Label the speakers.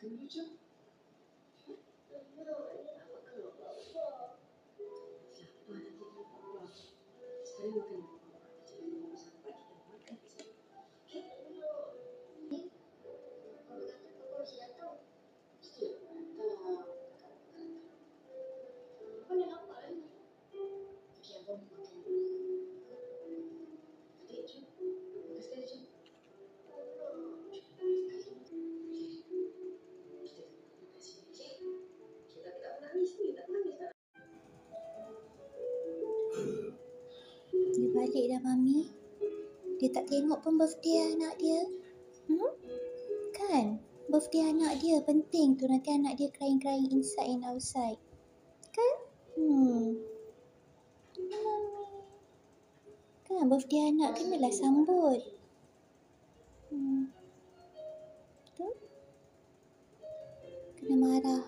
Speaker 1: Makan dulu, Cuk. Siapa nanti dia bawa? Sekarang makan dulu. Jangan sampai kita makan di sini. Okey? Kalau kata kau masih datang. Mesti aku datang. Kau dah lapar lagi. Okey, abang makan dulu. Adik, Cuk. Makan sekali, Cuk.
Speaker 2: Dia balik dah, Mami. Dia tak tengok pun birthday anak dia. Kan? Birthday anak dia penting tu. Nanti anak dia crying inside and outside. Kan? Mami. Kan birthday anak kenalah sambut. Betul? Kena marah.